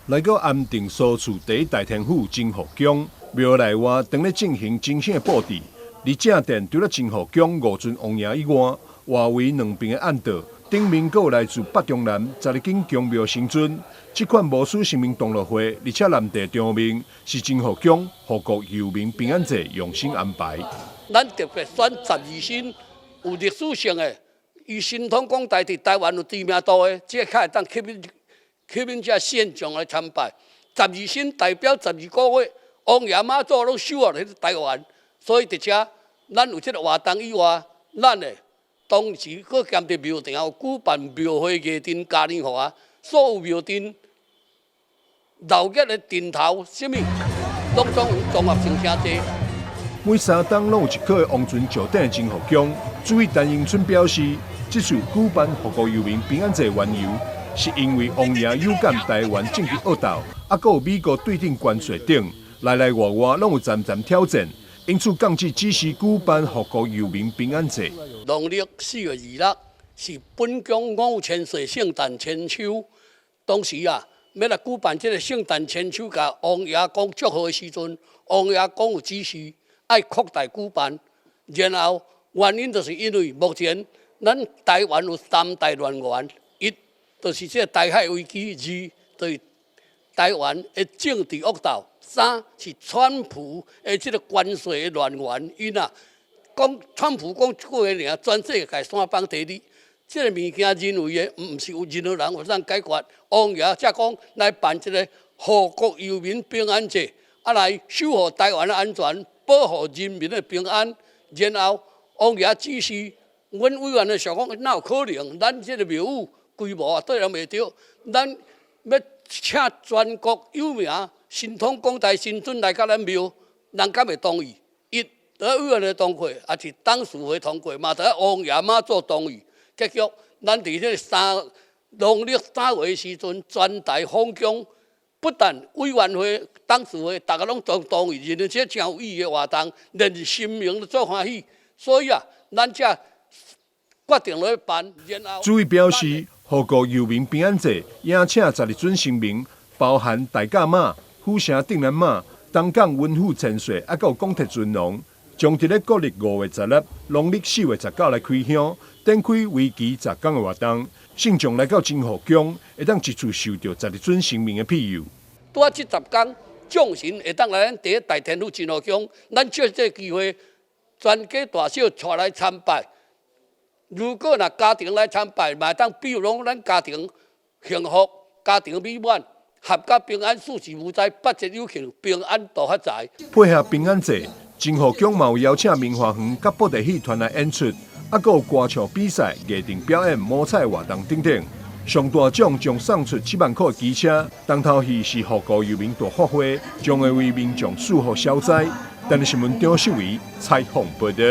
来到安定所处第一大天府真福宫庙内外，正咧进行精心的布置。而正殿除了真福宫5尊王爷以外，外围两边的暗道，顶面还有来自北中南12间宫庙神尊。这款无私生命同乐会，而且南地中面是真福宫护国佑民平安节用心安排。咱特别选12星有历史性的，以神通广大伫台湾有知名度的，这较会当吸引这现场来参拜。12星代表12个月，王爷妈祖拢守护伫台湾，所以伫遮咱有这个活动以外，咱的当时搁兼伫庙埕有举办庙会夜灯嘉年华，所有庙灯、闹热的灯头，什么拢总有综合性真济。每3档拢有一颗的王尊石顶真福宫。主委陈迎春表示，这次举办护国佑民平安节缘由，是因为王爷有感台湾政治恶斗，还有美国对顶关税等，内内外外拢有渐渐挑战，因此降至只是举办护国佑民平安节。农历4月26是本宫5000岁圣诞千秋，当时要来举办这个圣诞千秋，甲王爷公祝贺的时阵，王爷公有指示爱扩大举办，然后原因就是因为目前咱台湾有3大乱源，一就是这台海危机，二就是台湾的政治恶斗，三是川普的这个关税的乱源。因啊，讲川普讲这句话，全世界三帮第二。这个物件认为的，唔是有任何人有当解决。王爷才讲来办这个护国佑民平安节，来守护台湾的安全，保护人民的平安。然后王爷指示，阮委员的想讲，哪有可能？咱这个庙宇规模啊，对人袂着。咱要请全国有名神通广大神尊来到咱庙，人敢会同意？一，得委员的同意，也是董事会同意，嘛得王爷妈祖同意。结局，咱伫这农历3月时阵，全台封宫，不但委员会、董事会，大家拢同意，认为这真有意义的活动，连新民都做欢喜。所以啊，咱才决定来办。然后，主委表示，护国佑民平安节邀请12尊神明，包含大甲妈、虎城定南妈、东港文虎千岁，还有广铁尊龙，将伫咧国历5月16、农历4月19来开香。展开为期10天的活动，信众来到真福宫，会当一次受到12尊神明的庇佑。拄啊，这10天，众神会当来咱第一大天府真福宫，咱借这个机会，全家大小带来参拜。如果若家庭来参拜，嘛当比如讲咱家庭幸福、家庭美满、合家平安、事事无灾、百节有庆、平安大发财。配合平安节，真福宫嘛有邀请明华园甲布袋戏团来演出。还有歌唱比赛、夜店表演、摸彩活动等等，上大奖将送出7万块机车。当头戏是护国佑民大发挥，将会为民众祝福消灾。但是新闻张秀维采访报道。